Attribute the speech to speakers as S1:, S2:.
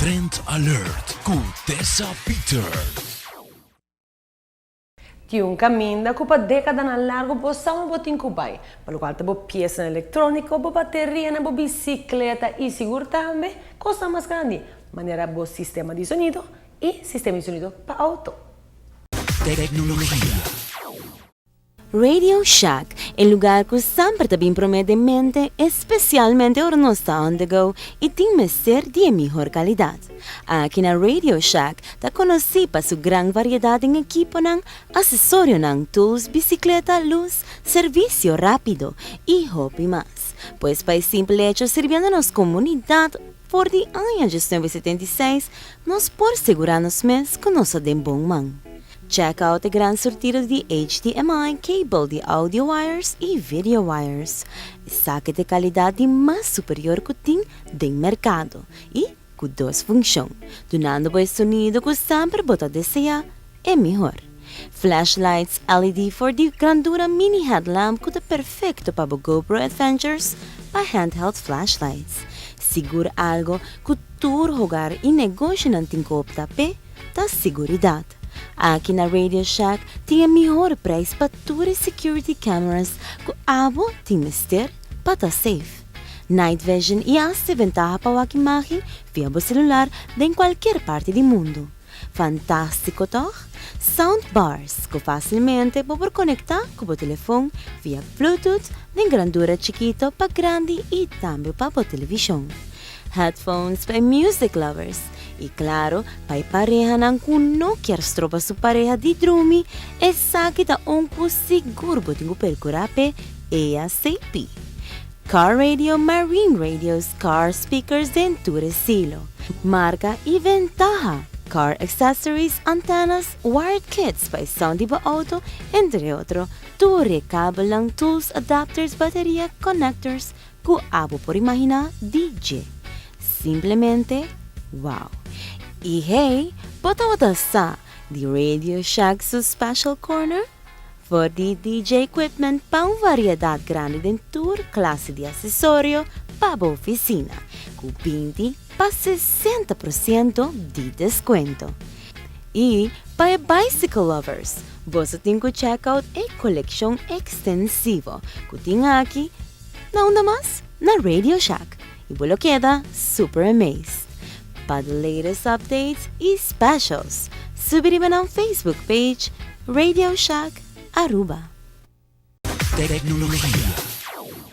S1: Trend Alert con Tessa Peters.
S2: Un cammino da cupa década na largo possiamo botin cubai, pelo qual te bo pieza elettrônica, bo bateria, bo bicicleta e seguro também, costa mais grande, maneira bo sistema de sonido e sistema de sonido para auto.
S1: Tecnologia.
S3: Radio Shack, el lugar que siempre te bien promete mente, especialmente ahora no está on the go y tiene ser de mejor calidad. Aquí en Radio Shack te conocí para su gran variedad en equipo, accesorio, tools, bicicleta, luz, servicio rápido y hobby más. Pues para el simple hecho sirviéndonos comunidad por de años 1976, nos por asegurarnos mes con nos de bom man. Check out el gran surtido de HDMI, cable de audio wires y video wires. Saque de calidad de más superior que tiene del mercado y con dos funciones, donando buen sonido que siempre bota desea es mejor. Flashlights LED for de grandura mini headlamp que es perfecto para GoPro Adventures para handheld flashlights. Seguro algo que tu hogar y negocio no te copta da seguridad. Aquí na Radio Shack tem melhor preço para todas security cameras que abo tem mister para estar safe. Night vision e hasta ventaja para a imagem via o celular em qualquer parte do mundo. Fantástico, toch? Soundbars que facilmente pode conectar com o telefone via Bluetooth de grandura chiquito para grande e também para a televisão. Headphones para music lovers. E claro, para pareja que não quer estropa sua pareja de drumi, é saque da seguro botinho percurar pe ASAP. Car radio, marine radios, car speakers de todo estilo. Marca e ventaja. Car accessories, antenas, wired kits para sound de auto, entre outros. Tu recabelang tools, adapters, bateria, connectors, que abo por imaginar DJ. Simplesmente, wow! E hey, bota sa the Radio Shack su special corner for the DJ equipment para uma variedade grande de toda classe de acessório para a oficina, com 20 para 60% de desconto. E para bicycle lovers, você tem que check out a coleção extensiva que tem aqui, não dá mais, na Radio Shack. E você queda super amazed. Para the latest updates e specials, subscreva na Facebook page Radio Shack Aruba.
S1: Tecnologia.